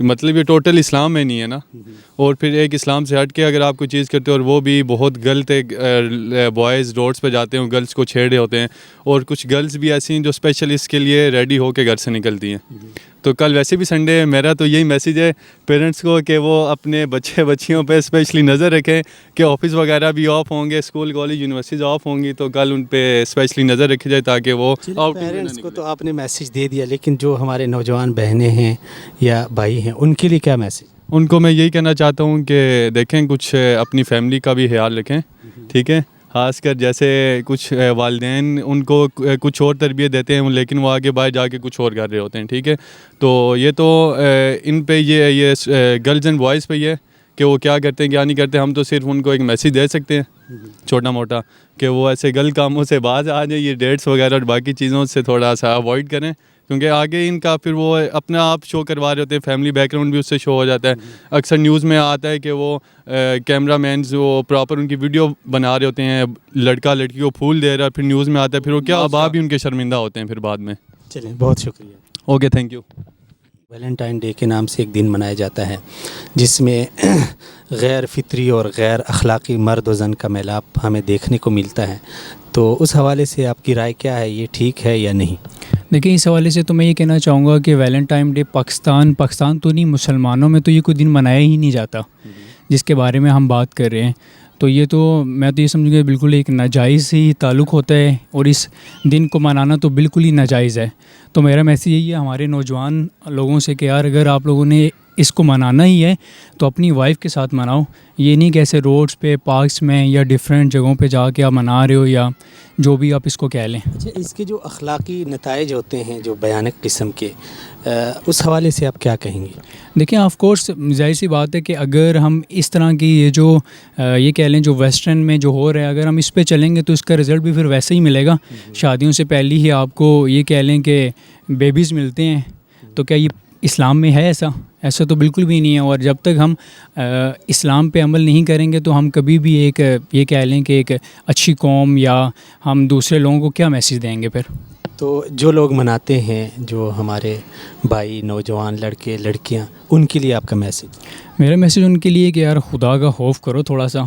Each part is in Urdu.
مطلب یہ ٹوٹل اسلام میں نہیں ہے نا. اور پھر ایک اسلام سے ہٹ کے اگر آپ کوئی چیز کرتے ہو اور وہ بھی بہت غلط ہے, بوائز روڈس پہ جاتے ہیں گرلس کو چھیڑے ہوتے ہیں, اور کچھ گرلس بھی ایسی ہیں جو اسپیشل اس کے لیے ریڈی ہو کے گھر سے نکلتی ہیں. تو کل ویسے بھی سنڈے ہے, میرا تو یہی میسیج ہے پیرنٹس کو کہ وہ اپنے بچے بچیوں پہ اسپیشلی نظر رکھیں کہ آفس وغیرہ بھی آف ہوں گے, اسکول کالج یونیورسٹیز آف ہوں گی, تو کل ان پہ اسپیشلی نظر رکھی جائے تاکہ وہ پیرنٹس کو تو آپ نے میسیج دے دیا, لیکن جو ہمارے نوجوان بہنیں ہیں یا بھائی ہیں ان کے لیے کیا میسیج؟ ان کو میں یہی کہنا چاہتا ہوں کہ دیکھیں کچھ اپنی فیملی کا بھی خیال رکھیں, ٹھیک ہے. خاص کر جیسے کچھ والدین ان کو کچھ اور تربیت دیتے ہیں لیکن وہ آگے باہر جا کے کچھ اور کر رہے ہوتے ہیں, ٹھیک ہے. تو یہ تو ان پہ یہ گرلز اینڈ بوائز پہ یہ ہے کہ وہ کیا کرتے ہیں کیا نہیں کرتے. ہم تو صرف ان کو ایک میسیج دے سکتے ہیں چھوٹا موٹا کہ وہ ایسے غلط کاموں سے باز آ جائیں, یہ ڈیٹس وغیرہ اور باقی چیزوں سے تھوڑا سا اوائڈ کریں, کیونکہ آگے ان کا پھر وہ اپنا آپ شو کروا رہے ہوتے ہیں, فیملی بیک گراؤنڈ بھی اس سے شو ہو جاتا ہے. اکثر نیوز میں آتا ہے کہ وہ کیمرہ مینز وہ پراپر ان کی ویڈیو بنا رہے ہوتے ہیں, لڑکا لڑکی کو پھول دے رہا ہے, پھر نیوز میں آتا ہے, پھر وہ کیا باپ بھی ان کے شرمندہ ہوتے ہیں پھر بعد میں. چلیں, بہت شکریہ. Okay, thank you. Valentine day کے نام سے ایک دن منایا جاتا ہے جس میں غیر فطری اور غیر اخلاقی مرد و زن کا میلاپ ہمیں دیکھنے کو ملتا ہے. تو اس حوالے سے آپ کی رائے کیا ہے, یہ ٹھیک ہے یا نہیں؟ دیکھیں, اس حوالے سے تو میں یہ کہنا چاہوں گا کہ ویلنٹائن ڈے پاکستان تو نہیں, مسلمانوں میں تو یہ کوئی دن منایا ہی نہیں جاتا جس کے بارے میں ہم بات کر رہے ہیں. تو یہ تو میں تو یہ سمجھوں کہ بالکل ایک ناجائز ہی تعلق ہوتا ہے, اور اس دن کو منانا تو بالکل ہی ناجائز ہے. تو میرا میسیج یہی ہے ہمارے نوجوان لوگوں سے کہ یار اگر آپ لوگوں نے اس کو منانا ہی ہے تو اپنی وائف کے ساتھ مناؤ. یہ نہیں کہ ایسے روڈز پہ, پارکس میں یا ڈیفرنٹ جگہوں پہ جا کے آپ منا رہے ہو یا جو بھی آپ اس کو کہہ لیں. اچھا, اس کے جو اخلاقی نتائج ہوتے ہیں جو بیانک قسم کے, اس حوالے سے آپ کیا کہیں گے؟ دیکھیں, آف کورس ظاہر سی بات ہے کہ اگر ہم اس طرح کی یہ جو یہ کہہ لیں جو ویسٹرن میں جو ہو رہا ہے, اگر ہم اس پہ چلیں گے تو اس کا رزلٹ بھی پھر ویسے ہی ملے گا. شادیوں سے پہلے ہی آپ کو یہ کہہ لیں کہ بیبیز ملتے ہیں, تو کیا یہ اسلام میں ہے ایسا؟ ایسا تو بالکل بھی نہیں ہے. اور جب تک ہم اسلام پہ عمل نہیں کریں گے تو ہم کبھی بھی ایک یہ کہہ لیں کہ ایک اچھی قوم یا ہم دوسرے لوگوں کو کیا میسیج دیں گے پھر. تو جو لوگ مناتے ہیں, جو ہمارے بھائی نوجوان لڑکے لڑکیاں, ان کے لیے آپ کا میسیج؟ میرا میسیج ان کے لیے کہ یار خدا کا خوف کرو تھوڑا سا,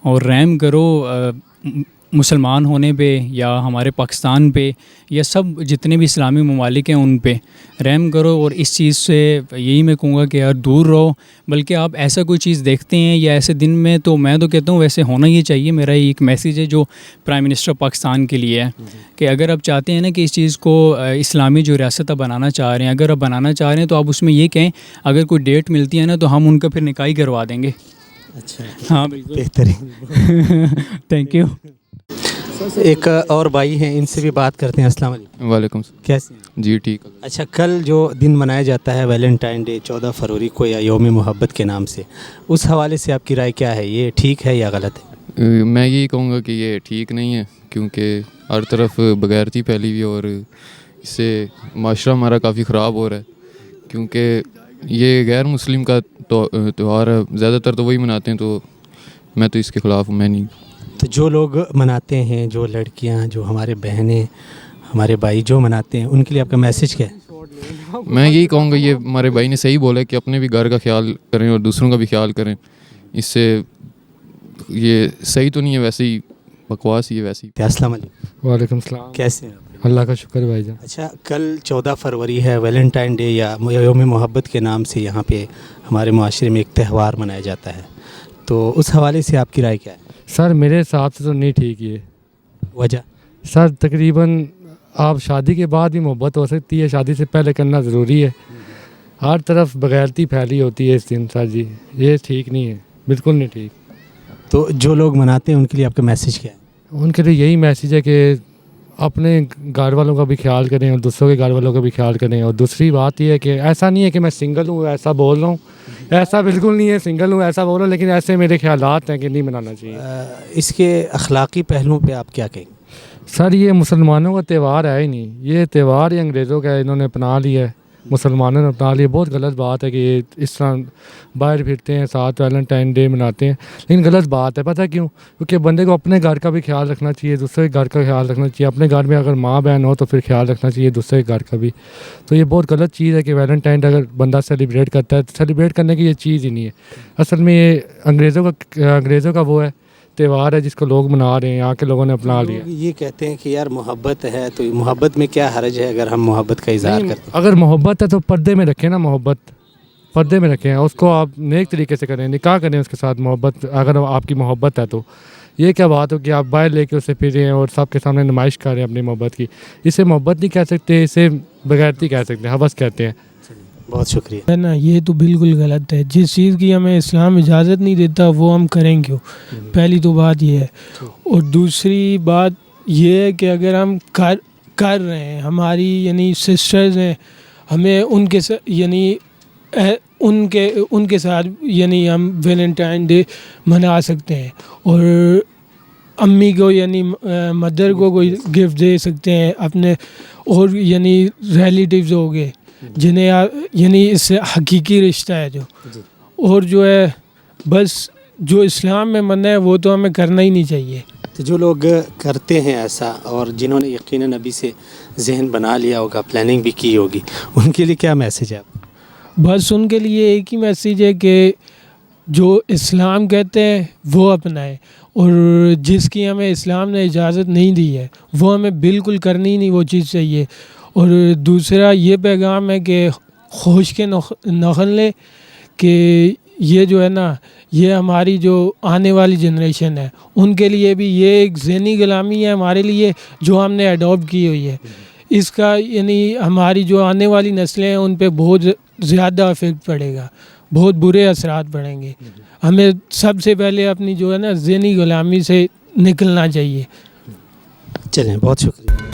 اور رحم کرو مسلمان ہونے پہ یا ہمارے پاکستان پہ یا سب جتنے بھی اسلامی ممالک ہیں ان پہ رحم کرو. اور اس چیز سے یہی میں کہوں گا کہ یار دور رہو. بلکہ آپ ایسا کوئی چیز دیکھتے ہیں یا ایسے دن میں, تو میں تو کہتا ہوں ویسے ہونا ہی چاہیے. میرا ایک میسیج ہے جو پرائم منسٹر پاکستان کے لیے ہے کہ اگر آپ چاہتے ہیں نا کہ اس چیز کو اسلامی جو ریاست آپ بنانا چاہ رہے ہیں, اگر آپ بنانا چاہ رہے ہیں تو آپ اس میں یہ کہیں اگر کوئی ڈیٹ ملتی ہے نا تو ہم ان کا پھر نکاح ہی کروا دیں گے. اچھا, ہاں بالکل, بہترین. Thank you. ایک اور بھائی ہیں, ان سے بھی بات کرتے ہیں. السلام علیکم. وعلیکم السلام. کیسے ہیں؟ جی ٹھیک. اچھا, کل جو دن منایا جاتا ہے ویلنٹائن ڈے 14 فروری کو یا یوم محبت کے نام سے, اس حوالے سے آپ کی رائے کیا ہے, یہ ٹھیک ہے یا غلط ہے؟ میں یہی کہوں گا کہ یہ ٹھیک نہیں ہے, کیونکہ ہر طرف بغیرتی پھیلی ہوئی اور اس سے معاشرہ ہمارا کافی خراب ہو رہا ہے. کیونکہ یہ غیر مسلم کا تہوار ہے, زیادہ تر تو وہی مناتے ہیں, تو میں تو اس کے خلاف ہوں. میں نہیں. تو جو لوگ مناتے ہیں, جو لڑکیاں, جو ہمارے بہنیں, ہمارے بھائی جو مناتے ہیں, ان کے لیے آپ کا میسیج کیا ہے؟ میں یہی کہوں گا, یہ ہمارے بھائی نے صحیح بولا کہ اپنے بھی گھر کا خیال کریں اور دوسروں کا بھی خیال کریں. اس سے یہ صحیح تو نہیں ہے, ویسے ہی بکواس ہی ہے ویسے ہی. السلام علیکم. وعلیکم السلام. کیسے ہیں آپ؟ اللہ کا شکر بھائی جان. اچھا, کل 14 فروری ہے, ویلنٹائن ڈے یا یوم محبت کے نام سے یہاں پہ ہمارے معاشرے میں ایک تہوار منایا جاتا ہے, تو اس حوالے سے آپ کی رائے کیا ہے؟ سر میرے حساب سے تو نہیں ٹھیک یہ. وجہ؟ سر تقریباً آپ شادی کے بعد بھی محبت ہو سکتی ہے, شادی سے پہلے کرنا ضروری ہے. ہر طرف بغیرتی پھیلی ہوتی ہے اس دن. سر جی یہ ٹھیک نہیں ہے, بالکل نہیں ٹھیک. تو جو لوگ مناتے ہیں ان کے لیے آپ کا میسیج کیا ہے؟ ان کے لیے یہی میسیج ہے کہ اپنے گھر والوں کا بھی خیال کریں اور دوسروں کے گھر والوں کا بھی خیال کریں. اور دوسری بات یہ ہے کہ ایسا نہیں ہے کہ میں سنگل ہوں ایسا بول رہا ہوں, ایسا بالکل نہیں ہے, سنگل ہوں ایسا بول رہا ہوں, لیکن ایسے میرے خیالات ہیں کہ نہیں منانا چاہیے. اس کے اخلاقی پہلوؤں پہ آپ کیا کہیں گے؟ سر یہ مسلمانوں کا تہوار ہے ہی نہیں, یہ تہوار ہی انگریزوں کا ہے, انہوں نے اپنا لیا ہے. مسلمانوں نے اپنا لیا. بہت غلط بات ہے کہ یہ اس طرح باہر پھرتے ہیں, ساتھ ویلنٹائن ڈے مناتے ہیں, لیکن غلط بات ہے. پتہ کیوں؟ کیونکہ بندے کو اپنے گھر کا بھی خیال رکھنا چاہیے, دوسرے کے گھر کا خیال رکھنا چاہیے. اپنے گھر میں اگر ماں بہن ہو تو پھر خیال رکھنا چاہیے دوسرے کے گھر کا بھی. تو یہ بہت غلط چیز ہے کہ ویلنٹائن ڈے اگر بندہ سیلیبریٹ کرتا ہے, سیلیبریٹ کرنے کی یہ چیز ہی نہیں ہے. اصل میں یہ انگریزوں کا وہ ہے تہوار ہے جس کو لوگ منا رہے ہیں, یہاں کے لوگوں نے اپنا لیا. لوگ یہ کہتے ہیں کہ یار محبت ہے, تو محبت میں کیا حرج ہے اگر ہم محبت کا اظہار کرتے ہیں؟ اگر محبت ہے تو پردے میں رکھیں نا, محبت پردے میں رکھیں, اس کو آپ نیک طریقے سے کریں, نکاح کریں اس کے ساتھ. محبت اگر آپ کی محبت ہے تو یہ کیا بات ہو کہ آپ باہر لے کے اسے پھریں اور سب کے سامنے نمائش کریں اپنی محبت کی. اسے محبت نہیں کہہ سکتے, اسے بغیرتی کہہ سکتے ہیں, ہوس کہتے ہیں. بہت شکریہ. ہے نا, یہ تو بالکل غلط ہے. جس چیز کی ہمیں اسلام اجازت نہیں دیتا وہ ہم کریں کیوں؟ پہلی تو بات یہ ہے. اور دوسری بات یہ ہے کہ اگر ہم کر رہے ہیں, ہماری یعنی سسٹرز ہیں, ہمیں ان کے یعنی ان کے ساتھ یعنی ہم ویلنٹائن ڈے منا سکتے ہیں, اور امی کو یعنی مدر کو کوئی گفٹ دے سکتے ہیں اپنے, اور یعنی ریلیٹیوز ہو گئے جنہیں یعنی اس سے حقیقی رشتہ ہے جو. اور جو ہے بس جو اسلام میں منع ہے وہ تو ہمیں کرنا ہی نہیں چاہیے. تو جو لوگ کرتے ہیں ایسا, اور جنہوں نے یقیناً ابھی سے ذہن بنا لیا ہوگا, پلاننگ بھی کی ہوگی, ان کے لیے کیا میسیج ہے آپ؟ بس ان کے لیے ایک ہی میسیج ہے کہ جو اسلام کہتے ہیں وہ اپنائیں, اور جس کی ہمیں اسلام نے اجازت نہیں دی ہے وہ ہمیں بالکل کرنی ہی نہیں وہ چیز چاہیے. اور دوسرا یہ پیغام ہے کہ ہوش کے نخل لے کہ یہ جو ہے نا, یہ ہماری جو آنے والی جنریشن ہے ان کے لیے بھی یہ ایک ذہنی غلامی ہے ہمارے لیے جو ہم نے اڈاپٹ کی ہوئی ہے. اس کا یعنی ہماری جو آنے والی نسلیں ہیں ان پہ بہت زیادہ افیکٹ پڑے گا, بہت برے اثرات پڑیں گے. ہمیں سب سے پہلے اپنی جو ہے نا ذہنی غلامی سے نکلنا چاہیے. چلیں, بہت شکریہ.